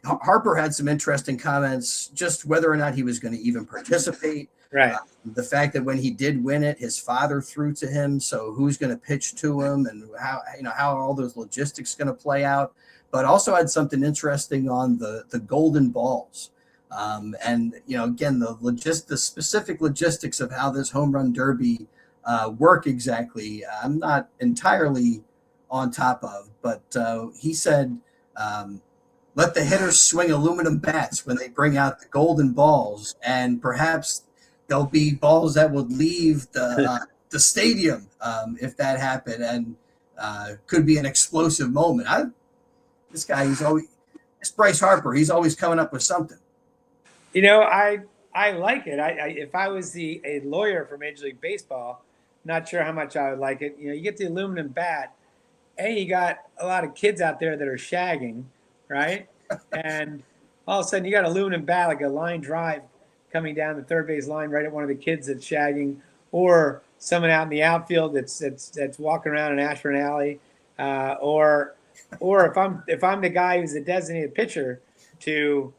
A: Harper had some interesting comments, just whether or not he was going to even participate.
B: Right.
A: The fact that when he did win it, his father threw to him. So who's going to pitch to him, and how are all those logistics going to play out? But also had something interesting on the golden balls. And again, the specific logistics of how this home run derby work exactly, I'm not entirely on top of. But he said, let the hitters swing aluminum bats when they bring out the golden balls, and perhaps there'll be balls that would leave the stadium if that happened, and could be an explosive moment. This guy, it's Bryce Harper. He's always coming up with something.
B: I like it. If I was a lawyer for Major League Baseball, not sure how much I would like it. You get the aluminum bat. You got a lot of kids out there that are shagging, right? And all of a sudden you got an aluminum bat, like a line drive coming down the third base line right at one of the kids that's shagging, or someone out in the outfield that's walking around in Ashburn Alley, or if I'm the guy who's a designated pitcher, to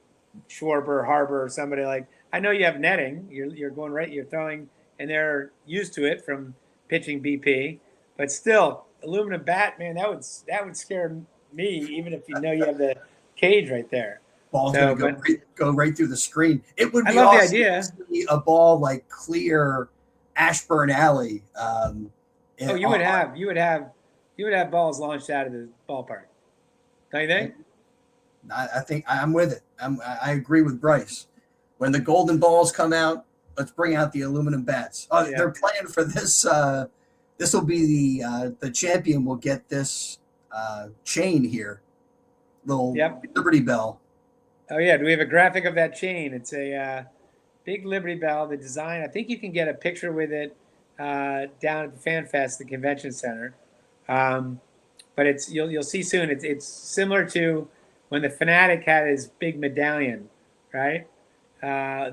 B: Schwarber, Harbor, or somebody like. I know you have netting. You're going right. You're throwing, and they're used to it from pitching BP. But still, aluminum bat, man, that would scare me, even if you know you have the cage right there.
A: Ball's going to go right through the screen. It would be
B: I love
A: awesome
B: the idea.
A: to see a ball like clear Ashburn Alley.
B: You would have balls launched out of the ballpark. Don't you think?
A: I think I'm with it. I agree with Bryce. When the golden balls come out, let's bring out the aluminum bats. Oh, yeah. They're playing for this. This will be the champion will get this chain here. Little Liberty Bell.
B: Oh, yeah. Do we have a graphic of that chain? It's a big Liberty Bell. The design, I think you can get a picture with it down at the Fan Fest, the convention center. But it's you'll see soon. It's similar to when the Fanatic had his big medallion, right?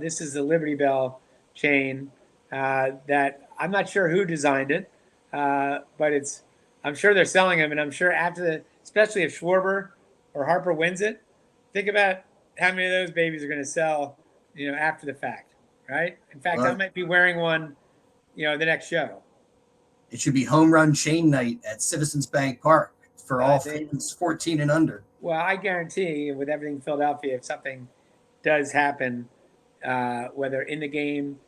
B: This is the Liberty Bell chain that I'm not sure who designed it, but I'm sure they're selling them, and I'm sure especially if Schwarber or Harper wins it, think about how many of those babies are going to sell, after the fact, right? In fact, I might be wearing one, the next show.
A: It should be home run chain night at Citizens Bank Park for all fans 14 and under. Well,
B: I guarantee with everything in Philadelphia, if something does happen, whether in the game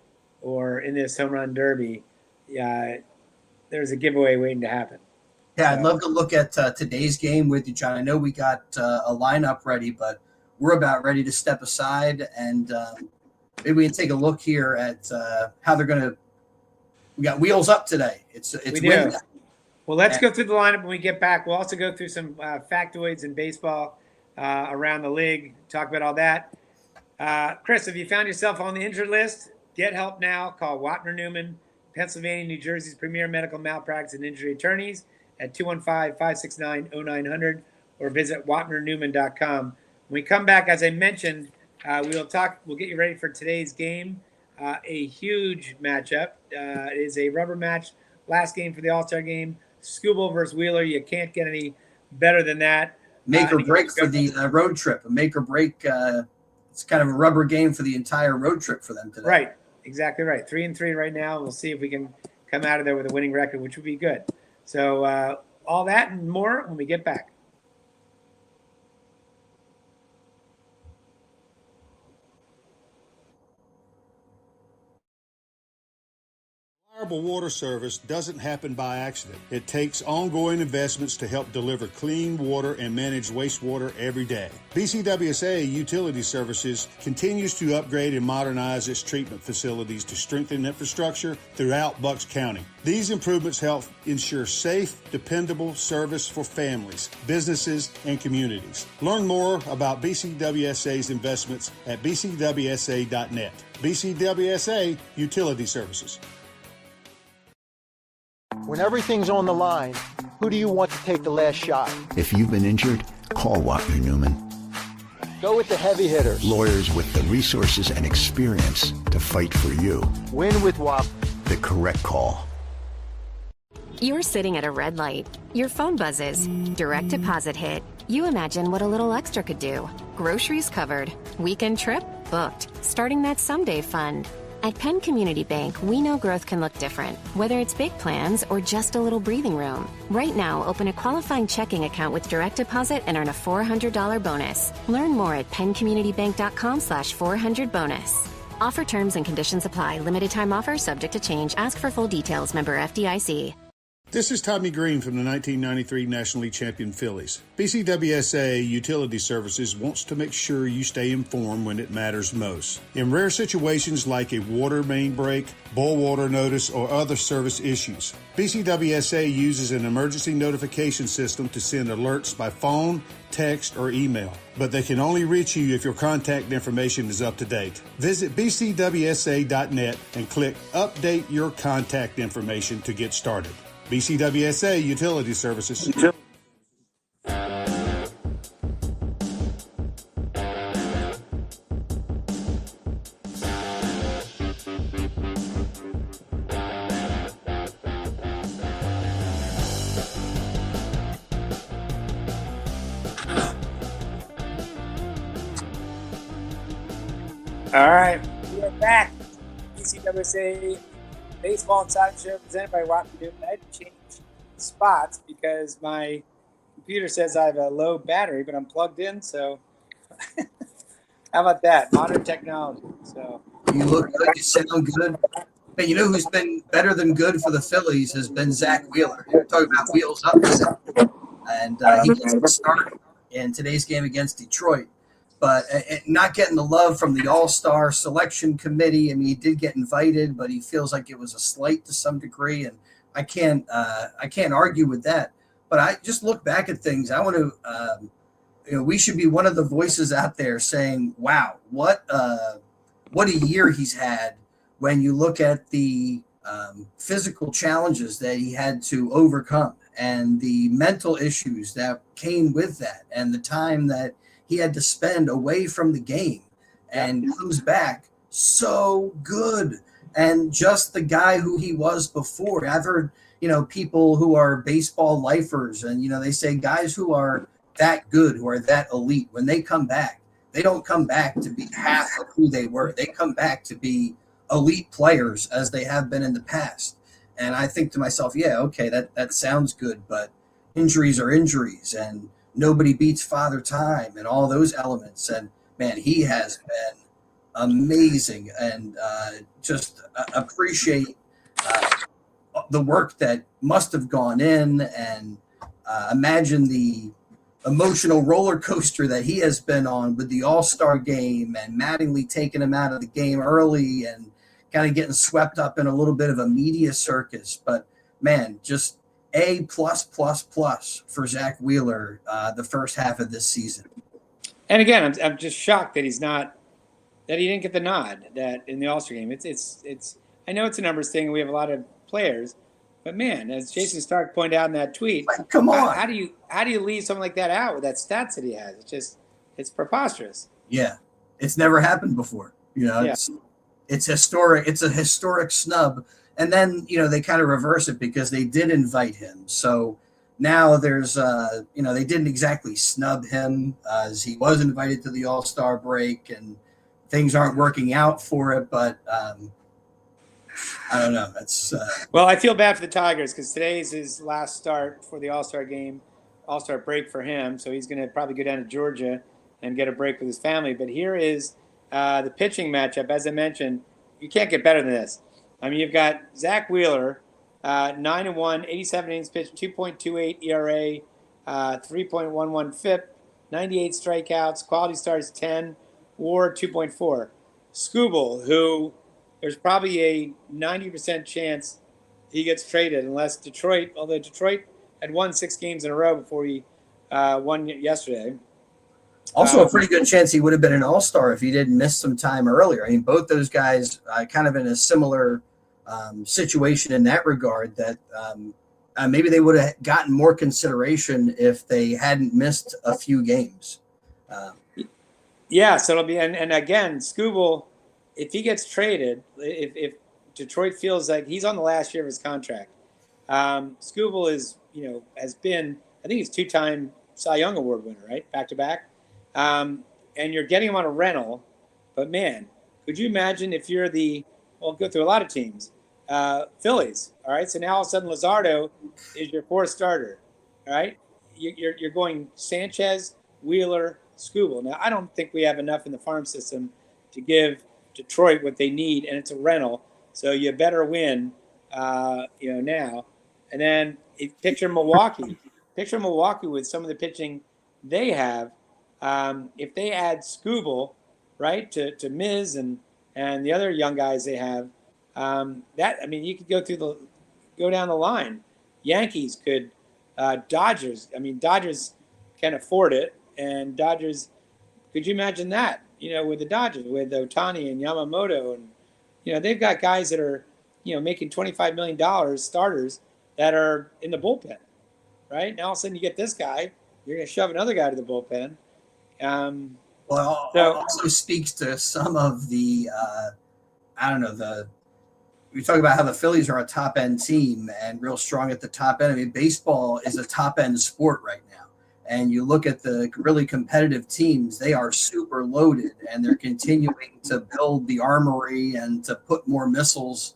B: or in this home run derby, there's a giveaway waiting to happen.
A: Yeah, I'd love to look at today's game with you, John. I know we got a lineup ready, but we're about ready to step aside, and maybe we can take a look here at how they're going to. We got wheels up today. It's winning.
B: Well, let's go through the lineup when we get back. We'll also go through some factoids in baseball around the league, talk about all that. Chris, if you found yourself on the injured list, get help now. Call Wapner Newman, Pennsylvania, New Jersey's premier medical malpractice and injury attorneys at 215-569-0900 or visit wapnernewman.com. When we come back, as I mentioned, we'll get you ready for today's game. A huge matchup. It is a rubber match. Last game for the All-Star game. Skubal versus Wheeler. You can't get any better than that.
A: Make or break for the road trip. A make or break. It's kind of a rubber game for the entire road trip for them today.
B: Right. Exactly right. 3-3 right now. We'll see if we can come out of there with a winning record, which would be good. So all that and more when we get back.
D: Reliable water service doesn't happen by accident. It takes ongoing investments to help deliver clean water and manage wastewater every day. BCWSA Utility Services continues to upgrade and modernize its treatment facilities to strengthen infrastructure throughout Bucks County. These improvements help ensure safe, dependable service for families, businesses, and communities. Learn more about BCWSA's investments at bcwsa.net. BCWSA Utility Services.
E: When everything's on the line, who do you want to take the last shot?
F: If you've been injured, call Wapner Newman.
E: Go with the heavy hitters.
F: Lawyers with the resources and experience to fight for you.
E: Win with Wapner.
F: The correct call.
G: You're sitting at a red light. Your phone buzzes. Direct deposit hit. You imagine what a little extra could do. Groceries covered. Weekend trip booked. Starting that someday fund. At Penn Community Bank, we know growth can look different, whether it's big plans or just a little breathing room. Right now, open a qualifying checking account with direct deposit and earn a $400 bonus. Learn more at PennCommunityBank.com/400bonus. Offer terms and conditions apply. Limited time offer subject to change. Ask for full details. Member FDIC.
D: This is Tommy Greene from the 1993 National League champion Phillies. BCWSA Utility Services wants to make sure you stay informed when it matters most. In rare situations like a water main break, boil water notice, or other service issues, BCWSA uses an emergency notification system to send alerts by phone, text, or email. But they can only reach you if your contact information is up to date. Visit bcwsa.net and click Update Your Contact Information to get started. BCWSA Utility Services.
B: All right, we are back. BCWSA Baseball Inside Show presented by Wapner. I had to change spots because my computer says I have a low battery, but I'm plugged in. So, how about that? Modern technology. So
A: You look good. You sound good. But you know who's been better than good for the Phillies has been Zach Wheeler. You're talking about wheels up, and he gets the start in today's game against Detroit. But not getting the love from the All-Star selection committee. I mean, he did get invited, but he feels like it was a slight to some degree, and I can't argue with that. But I just look back at things. I want to, we should be one of the voices out there saying, "Wow, what a year he's had." When you look at the physical challenges that he had to overcome, and the mental issues that came with that, and the time that he had to spend away from the game, and comes back so good, and just the guy who he was before. I've heard, people who are baseball lifers, and, they say guys who are that good, who are that elite, when they come back, they don't come back to be half of who they were. They come back to be elite players as they have been in the past. And I think to myself, yeah, okay, that sounds good, but injuries are injuries, and nobody beats Father Time and all those elements. And man, he has been amazing, and just appreciate the work that must have gone in, and imagine the emotional roller coaster that he has been on with the All-Star game, and Mattingly taking him out of the game early and kind of getting swept up in a little bit of a media circus. But man, just A++ for Zach Wheeler the first half of this season. And
B: again, I'm just shocked that he didn't get the nod that in the All-Star game. It's I know it's a numbers thing, and we have a lot of players, but man, as Jason Stark pointed out in that tweet,
A: come on,
B: how do you leave something like that out with that stats that he has? It's preposterous.
A: Yeah, it's never happened before. It's historic. It's a historic snub. And then, they kind of reverse it because they did invite him. So now there's, they didn't exactly snub him, as he was invited to the All-Star break, and things aren't working out for it. But I don't know. That's
B: well, I feel bad for the Tigers because today's his last start for the All-Star game, All-Star break for him. So he's going to probably go down to Georgia and get a break with his family. But here is the pitching matchup. As I mentioned, you can't get better than this. I mean, you've got Zach Wheeler, 9-1, 87 innings pitched, 2.28 ERA, 3.11 FIP, 98 strikeouts, quality starts 10, WAR 2.4. Skubal, who there's probably a 90% chance he gets traded unless Detroit, although Detroit had won 6 games in a row before he won yesterday.
A: Also, a pretty good chance he would have been an All-Star if he didn't miss some time earlier. I mean, both those guys kind of in a similar situation in that regard, that maybe they would have gotten more consideration if they hadn't missed a few games.
B: Yeah, so it'll be, and again, Skubal, if he gets traded, if Detroit feels like he's on the last year of his contract, Skubal is, has been, I think he's 2-time Cy Young Award winner, right? Back to back. And you're getting him on a rental, but man, could you imagine if you're go through a lot of teams, Phillies, all right? So now all of a sudden Luzardo is your 4th starter, all right? You're going Sanchez, Wheeler, Skubal. Now, I don't think we have enough in the farm system to give Detroit what they need, and it's a rental, so you better win, now. And then picture Milwaukee with some of the pitching they have. If they add Skubal, right, to Miz and the other young guys they have, you could go down the line. Yankees could, Dodgers. I mean, Dodgers can afford it, and Dodgers. Could you imagine that? With the Dodgers, with Ohtani and Yamamoto, and they've got guys that are, making $25 million starters that are in the bullpen, right? Now all of a sudden you get this guy, you're going to shove another guy to the bullpen.
A: Also speaks to some of the, we talk about how the Phillies are a top end team and real strong at the top end. I mean, baseball is a top end sport right now. and you look at the really competitive teams, they are super loaded, and they're continuing to build the armory and to put more missiles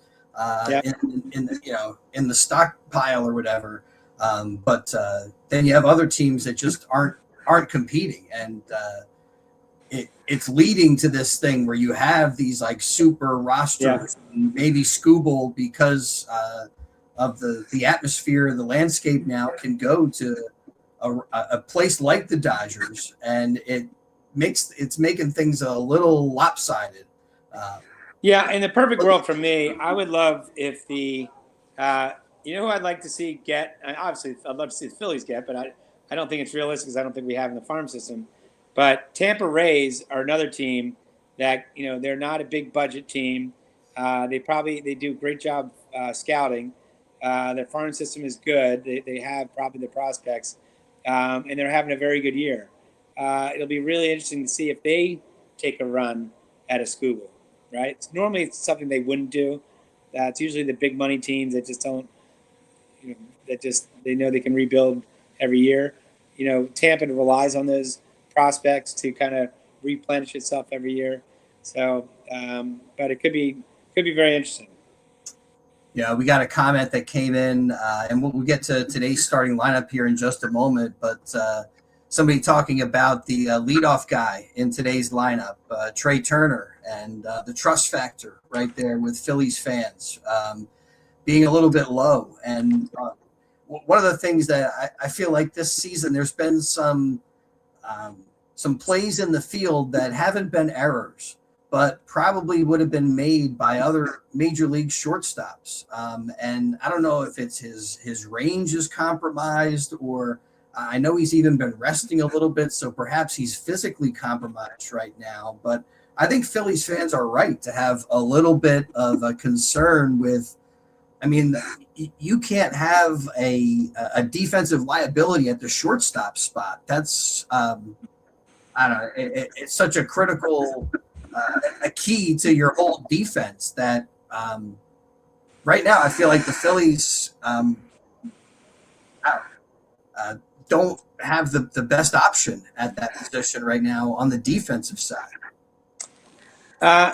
A: in the stockpile or whatever. But then you have other teams that just aren't competing, and it's leading to this thing where you have these like super rosters, maybe Scooble, because of the atmosphere, the landscape now can go to a place like the Dodgers, and it's making things a little lopsided.
B: In the perfect world for me, I would love if who I'd like to see get, obviously I'd love to see the Phillies get, but I don't think it's realistic because I don't think we have in the farm system. But Tampa Rays are another team that, they're not a big budget team. They do a great job scouting. Their farm system is good. They have probably the prospects, and they're having a very good year. It'll be really interesting to see if they take a run at a Scooble, right? Normally it's something they wouldn't do. It's usually the big money teams that just don't, they know they can rebuild every year. Tampa relies on those prospects to kind of replenish itself every year. So, but it could be very interesting.
A: Yeah, we got a comment that came in, and we'll get to today's starting lineup here in just a moment. But somebody talking about the leadoff guy in today's lineup, Trey Turner, and the trust factor right there with Phillies fans being a little bit low. And one of the things that I feel like this season, there's been some plays in the field that haven't been errors, but probably would have been made by other major league shortstops. And I don't know if it's his range is compromised, or I know he's even been resting a little bit, so perhaps he's physically compromised right now. But I think Phillies fans are right to have a little bit of a concern with, you can't have a defensive liability at the shortstop spot. That's, I don't know, it's such a critical a key to your whole defense that right now I feel like the Phillies don't have the best option at that position right now on the defensive side.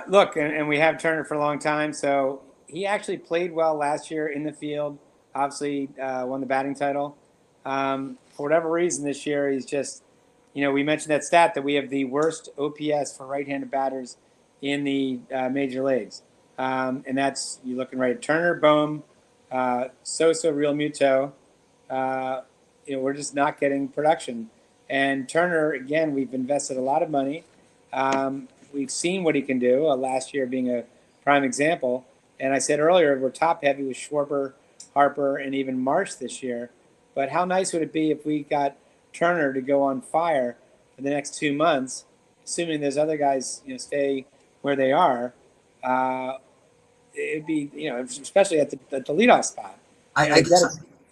B: Look, and we have Turner for a long time, so he actually played well last year in the field. Obviously, won the batting title. For whatever reason, this year he's just, we mentioned that stat that we have the worst OPS for right-handed batters in the major leagues, and that's, you're looking right at Turner, Bohm, Sosa, Real Muto. We're just not getting production. And Turner, again, we've invested a lot of money. We've seen what he can do, last year being a prime example. And I said earlier, we're top heavy with Schwarber, Harper, and even Marsh this year. But how nice would it be if we got Turner to go on fire for the next 2 months, assuming those other guys, stay where they are? It'd be, especially at the leadoff spot.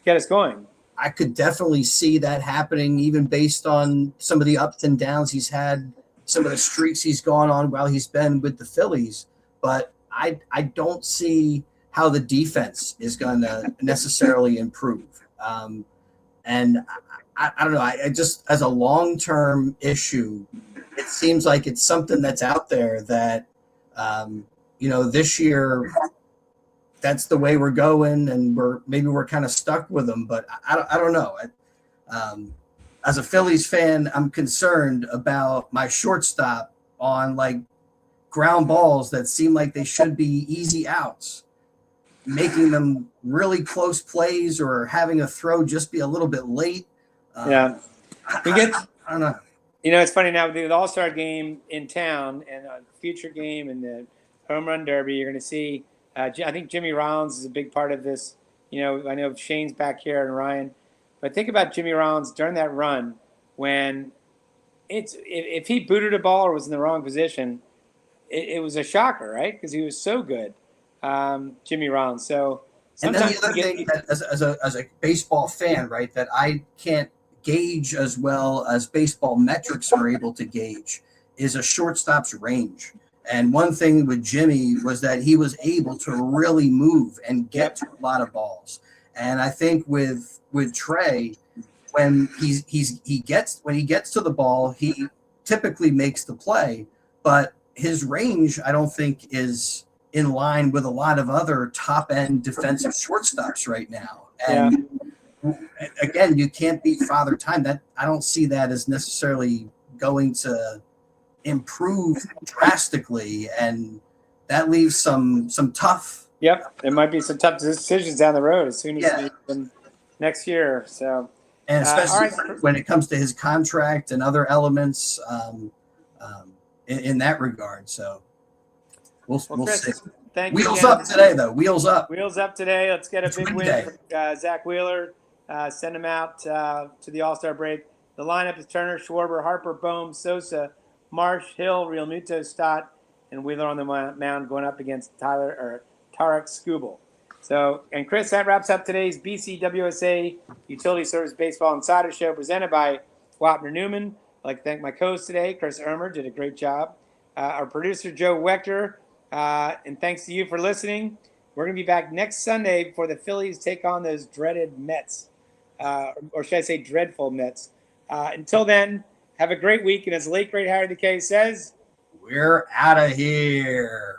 B: Get us going.
A: I could definitely see that happening, even based on some of the ups and downs he's had, some of the streaks he's gone on while he's been with the Phillies. But I don't see how the defense is going to necessarily improve. And I don't know. I just, as a long-term issue, it seems like it's something that's out there that, this year, that's the way we're going, and we're kind of stuck with them. But I don't know. As a Phillies fan, I'm concerned about my shortstop on like ground balls that seem like they should be easy outs, making them really close plays, or having a throw just be a little bit late.
B: I
A: don't know.
B: It's funny now with the All-Star game in town and a future game and the Home Run Derby, you're going to see. I think Jimmy Rollins is a big part of this. I know Shane's back here and Ryan, but think about Jimmy Rollins during that run when if he booted a ball or was in the wrong position, it was a shocker, right? Because he was so good, Jimmy Rollins. So
A: and then the other thing that as a baseball fan, right, that I can't gauge as well as baseball metrics are able to gauge is a shortstop's range. And one thing with Jimmy was that he was able to really move and get to a lot of balls. And I think with Trey, when he gets to the ball, he typically makes the play, but his range, I don't think, is in line with a lot of other top end defensive shortstops right now. And again, you can't beat Father Time. That I don't see that as necessarily going to improve drastically, and that leaves some tough.
B: Yep, there might be some tough decisions down the road as soon as next year. So,
A: and especially when it comes to his contract and other elements in that regard. So we'll
B: Chris,
A: see.
B: Thank
A: Wheels
B: you
A: up today, though. Wheels up.
B: Wheels up today. Let's get a big win for Zach Wheeler. Send him out to the All-Star break. The lineup is Turner, Schwarber, Harper, Bohm, Sosa, Marsh, Hill, Real Muto, Stott, and Wheeler on the mound going up against Tarek Skubal. So, and Chris, that wraps up today's BCWSA Utility Service Baseball Insider Show presented by Wapner Newman. I'd like to thank my co-host today, Chris Ermer, did a great job. Our producer, Joe Wechter, and thanks to you for listening. We're going to be back next Sunday before the Phillies take on those dreaded Mets, or should I say dreadful Mets. Until then, have a great week. And as the late, great Harry the K says,
A: we're out of here.